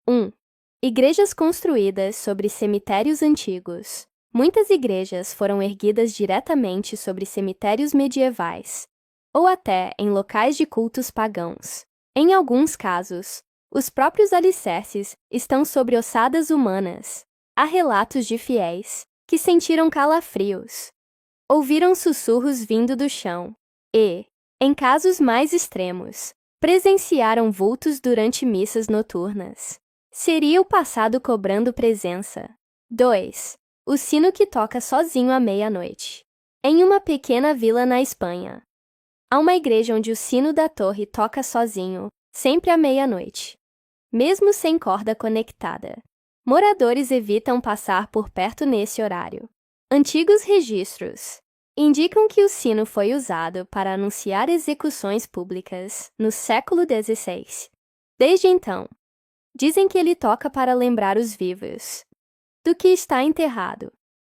1. Igrejas construídas sobre cemitérios antigos. Muitas igrejas foram erguidas diretamente sobre cemitérios medievais, ou até em locais de cultos pagãos. Em alguns casos, os próprios alicerces estão sobre ossadas humanas. Há relatos de fiéis que sentiram calafrios, ouviram sussurros vindo do chão e, em casos mais extremos, presenciaram vultos durante missas noturnas. Seria o passado cobrando presença. 2. O sino que toca sozinho à meia-noite. Em uma pequena vila na Espanha, há uma igreja onde o sino da torre toca sozinho, sempre à meia-noite, mesmo sem corda conectada. Moradores evitam passar por perto nesse horário. Antigos registros indicam que o sino foi usado para anunciar execuções públicas no século XVI. Desde então, dizem que ele toca para lembrar os vivos do que está enterrado.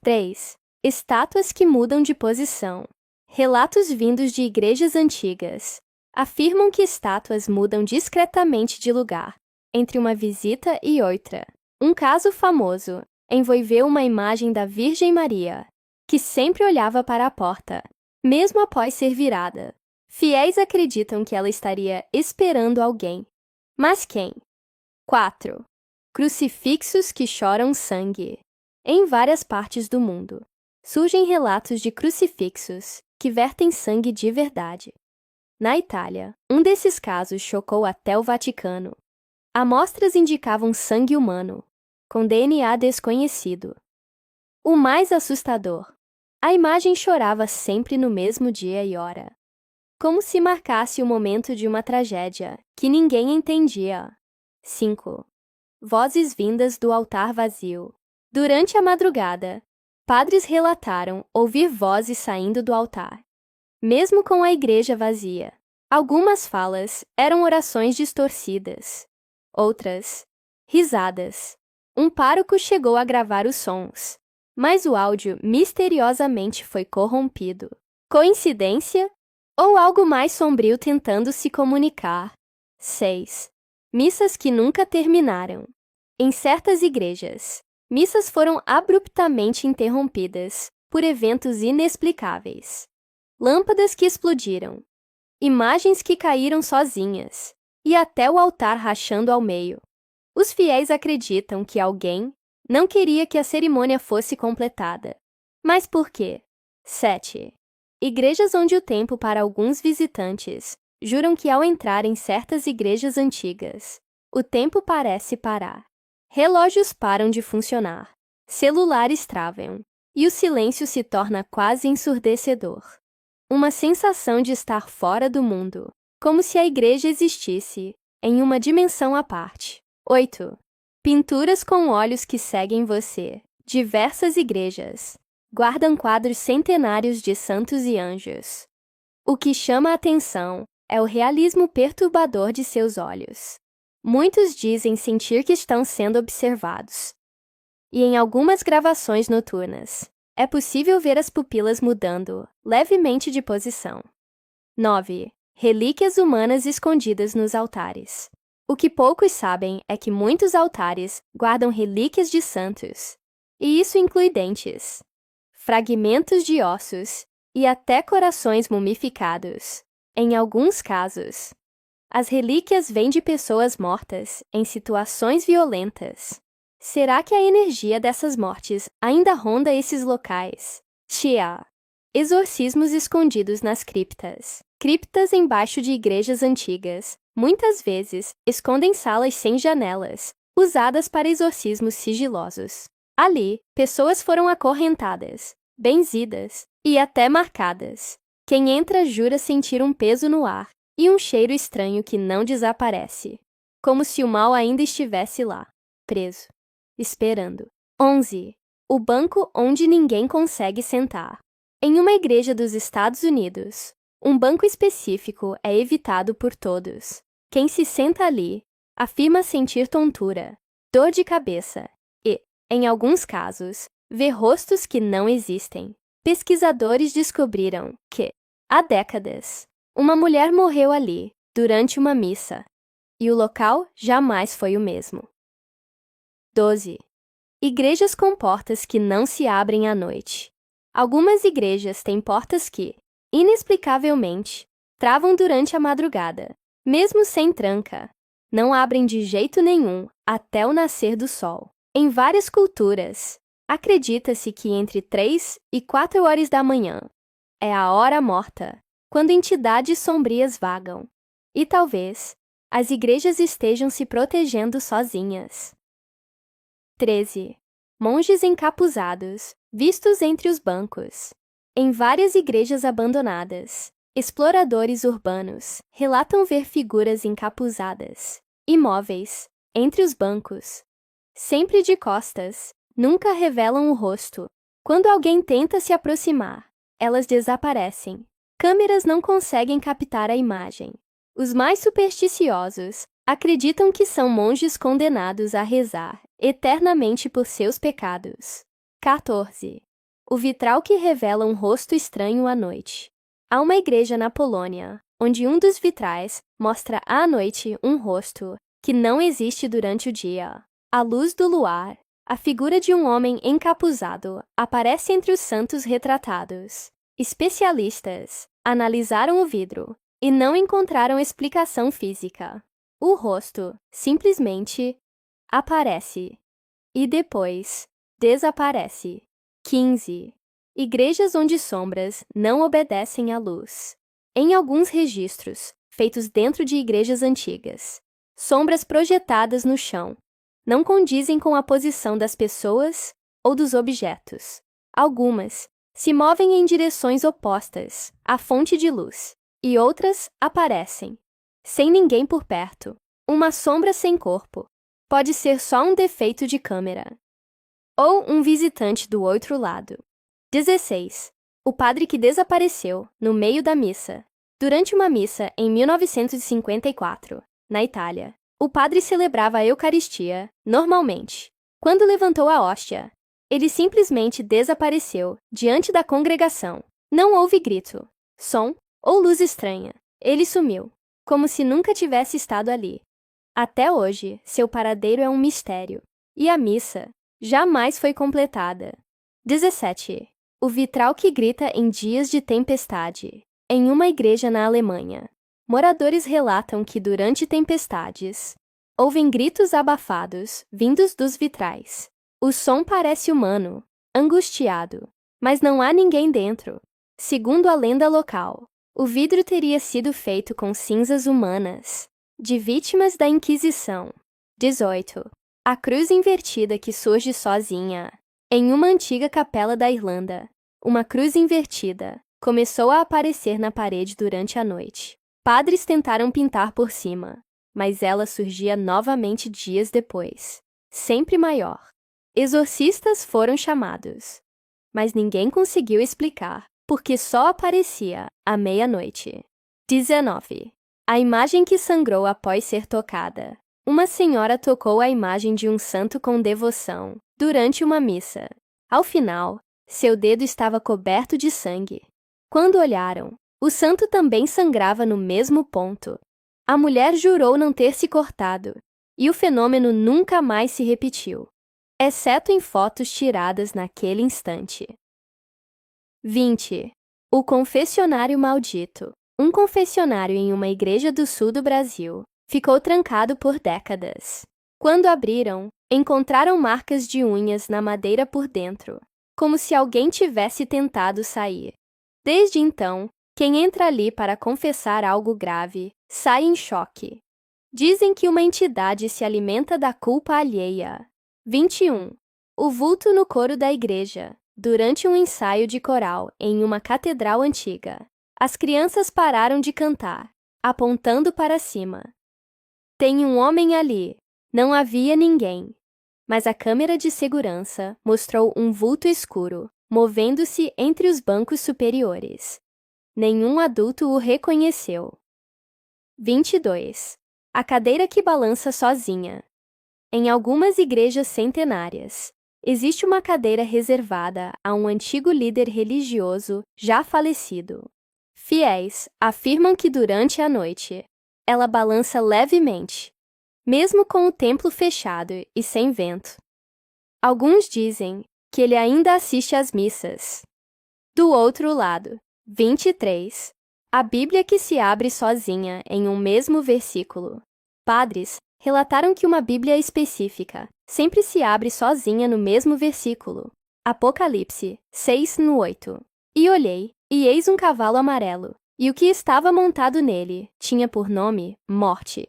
3. Estátuas que mudam de posição. Relatos vindos de igrejas antigas afirmam que estátuas mudam discretamente de lugar entre uma visita e outra. Um caso famoso envolveu uma imagem da Virgem Maria, que sempre olhava para a porta, mesmo após ser virada. Fiéis acreditam que ela estaria esperando alguém. Mas quem? 4. Crucifixos que choram sangue. Em várias partes do mundo, surgem relatos de crucifixos que vertem sangue de verdade. Na Itália, um desses casos chocou até o Vaticano. Amostras indicavam sangue humano, com DNA desconhecido. O mais assustador, a imagem chorava sempre no mesmo dia e hora, como se marcasse o momento de uma tragédia que ninguém entendia. 5. Vozes vindas do altar vazio. Durante a madrugada, padres relataram ouvir vozes saindo do altar, mesmo com a igreja vazia. Algumas falas eram orações distorcidas, outras, risadas. Um pároco chegou a gravar os sons, mas o áudio misteriosamente foi corrompido. Coincidência? Ou algo mais sombrio tentando se comunicar? 6. Missas que nunca terminaram. Em certas igrejas, missas foram abruptamente interrompidas por eventos inexplicáveis. Lâmpadas que explodiram, imagens que caíram sozinhas, e até o altar rachando ao meio. Os fiéis acreditam que alguém não queria que a cerimônia fosse completada. Mas por quê? 7. Igrejas onde o tempo para alguns visitantes juram que ao entrar em certas igrejas antigas, o tempo parece parar. Relógios param de funcionar, celulares travam, e o silêncio se torna quase ensurdecedor. Uma sensação de estar fora do mundo, como se a igreja existisse em uma dimensão à parte. 8. Pinturas com olhos que seguem você. Diversas igrejas guardam quadros centenários de santos e anjos. O que chama a atenção é o realismo perturbador de seus olhos. Muitos dizem sentir que estão sendo observados. E em algumas gravações noturnas, é possível ver as pupilas mudando levemente de posição. 9. Relíquias humanas escondidas nos altares. O que poucos sabem é que muitos altares guardam relíquias de santos, e isso inclui dentes, fragmentos de ossos e até corações mumificados. Em alguns casos, as relíquias vêm de pessoas mortas em situações violentas. Será que a energia dessas mortes ainda ronda esses locais? Tia. Exorcismos escondidos nas criptas. Criptas embaixo de igrejas antigas, muitas vezes, escondem salas sem janelas, usadas para exorcismos sigilosos. Ali, pessoas foram acorrentadas, benzidas e até marcadas. Quem entra jura sentir um peso no ar e um cheiro estranho que não desaparece, como se o mal ainda estivesse lá, preso, esperando. 11. O banco onde ninguém consegue sentar. Em uma igreja dos Estados Unidos, um banco específico é evitado por todos. Quem se senta ali afirma sentir tontura, dor de cabeça e, em alguns casos, vê rostos que não existem. Pesquisadores descobriram que, há décadas, uma mulher morreu ali durante uma missa, e o local jamais foi o mesmo. 12. Igrejas com portas que não se abrem à noite. Algumas igrejas têm portas que, inexplicavelmente, travam durante a madrugada, mesmo sem tranca. Não abrem de jeito nenhum até o nascer do sol. Em várias culturas, acredita-se que entre 3 e 4 horas da manhã é a hora morta, quando entidades sombrias vagam. E talvez as igrejas estejam se protegendo sozinhas. 13. Monges encapuzados, vistos entre os bancos. Em várias igrejas abandonadas, exploradores urbanos relatam ver figuras encapuzadas, imóveis, entre os bancos. Sempre de costas, nunca revelam o rosto. Quando alguém tenta se aproximar, elas desaparecem. Câmeras não conseguem captar a imagem. Os mais supersticiosos acreditam que são monges condenados a rezar eternamente por seus pecados. 14. O vitral que revela um rosto estranho à noite. Há uma igreja na Polônia, onde um dos vitrais mostra à noite um rosto que não existe durante o dia. À luz do luar, a figura de um homem encapuzado aparece entre os santos retratados. Especialistas analisaram o vidro e não encontraram explicação física. O rosto simplesmente aparece e depois desaparece. 15. Igrejas onde sombras não obedecem à luz. Em alguns registros, feitos dentro de igrejas antigas, sombras projetadas no chão não condizem com a posição das pessoas ou dos objetos. Algumas se movem em direções opostas à fonte de luz, e outras aparecem, sem ninguém por perto. Uma sombra sem corpo pode ser só um defeito de câmera, ou um visitante do outro lado. 16. O padre que desapareceu no meio da missa. Durante uma missa em 1954, na Itália, o padre celebrava a Eucaristia normalmente. Quando levantou a hóstia, ele simplesmente desapareceu diante da congregação. Não houve grito, som ou luz estranha. Ele sumiu, como se nunca tivesse estado ali. Até hoje, seu paradeiro é um mistério, e a missa jamais foi completada. 17. O vitral que grita em dias de tempestade. Em uma igreja na Alemanha, moradores relatam que durante tempestades, ouvem gritos abafados vindos dos vitrais. O som parece humano, angustiado, mas não há ninguém dentro. Segundo a lenda local, o vidro teria sido feito com cinzas humanas, de vítimas da Inquisição. 18. A cruz invertida que surge sozinha. Em uma antiga capela da Irlanda, uma cruz invertida começou a aparecer na parede durante a noite. Padres tentaram pintar por cima, mas ela surgia novamente dias depois, sempre maior. Exorcistas foram chamados, mas ninguém conseguiu explicar por que só aparecia à meia-noite. 19. A imagem que sangrou após ser tocada. Uma senhora tocou a imagem de um santo com devoção durante uma missa. Ao final, seu dedo estava coberto de sangue. Quando olharam, o santo também sangrava no mesmo ponto. A mulher jurou não ter se cortado, e o fenômeno nunca mais se repetiu, exceto em fotos tiradas naquele instante. 20. O confessionário maldito. Um confessionário em uma igreja do sul do Brasil ficou trancado por décadas. Quando abriram, encontraram marcas de unhas na madeira por dentro, como se alguém tivesse tentado sair. Desde então, quem entra ali para confessar algo grave sai em choque. Dizem que uma entidade se alimenta da culpa alheia. 21. O vulto no coro da igreja. Durante um ensaio de coral em uma catedral antiga, as crianças pararam de cantar, apontando para cima. Tem um homem ali. Não havia ninguém. Mas a câmera de segurança mostrou um vulto escuro, movendo-se entre os bancos superiores. Nenhum adulto o reconheceu. 22. A cadeira que balança sozinha. Em algumas igrejas centenárias, existe uma cadeira reservada a um antigo líder religioso já falecido. Fiéis afirmam que durante a noite, ela balança levemente, mesmo com o templo fechado e sem vento. Alguns dizem que ele ainda assiste às missas. Do outro lado, 23. A Bíblia que se abre sozinha em um mesmo versículo. Padres relataram que uma Bíblia específica sempre se abre sozinha no mesmo versículo. Apocalipse 6:8. E olhei, e eis um cavalo amarelo, e o que estava montado nele tinha por nome Morte.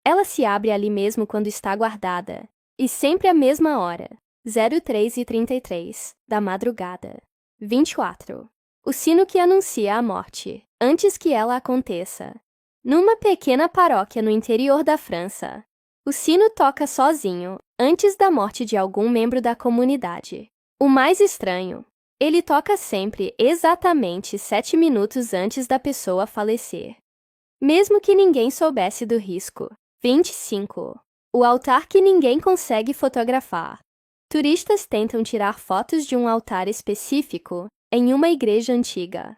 Ela se abre ali mesmo quando está guardada, e sempre à mesma hora, 03:33 da madrugada. 24. O sino que anuncia a morte, antes que ela aconteça. Numa pequena paróquia no interior da França, o sino toca sozinho, antes da morte de algum membro da comunidade. O mais estranho, ele toca sempre exatamente 7 minutos antes da pessoa falecer. Mesmo que ninguém soubesse do risco. 25. O altar que ninguém consegue fotografar. Turistas tentam tirar fotos de um altar específico em uma igreja antiga.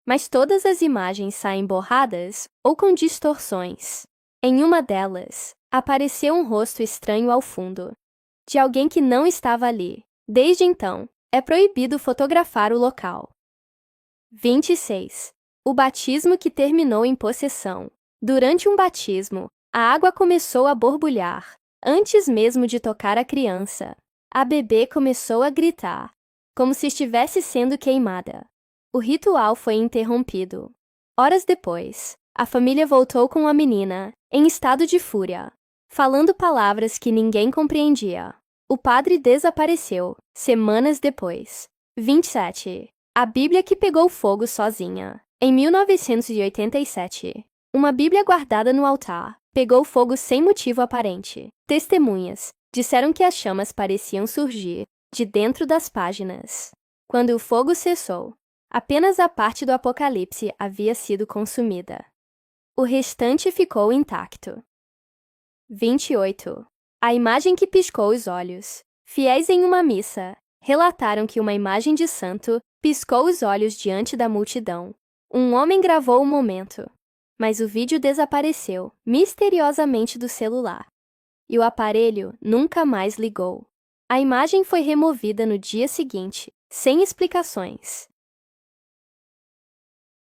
Mas todas as imagens saem borradas ou com distorções. Em uma delas, apareceu um rosto estranho ao fundo, de alguém que não estava ali. Desde então, é proibido fotografar o local. 26. O batismo que terminou em possessão. Durante um batismo, a água começou a borbulhar, antes mesmo de tocar a criança. A bebê começou a gritar, como se estivesse sendo queimada. O ritual foi interrompido. Horas depois, a família voltou com a menina, em estado de fúria, falando palavras que ninguém compreendia. O padre desapareceu, semanas depois. 27. A Bíblia que pegou fogo sozinha. Em 1987, uma Bíblia guardada no altar pegou fogo sem motivo aparente. Testemunhas disseram que as chamas pareciam surgir de dentro das páginas. Quando o fogo cessou, apenas a parte do Apocalipse havia sido consumida. O restante ficou intacto. 28. A imagem que piscou os olhos. Fiéis em uma missa relataram que uma imagem de santo piscou os olhos diante da multidão. Um homem gravou o momento, mas o vídeo desapareceu misteriosamente do celular. E o aparelho nunca mais ligou. A imagem foi removida no dia seguinte, sem explicações.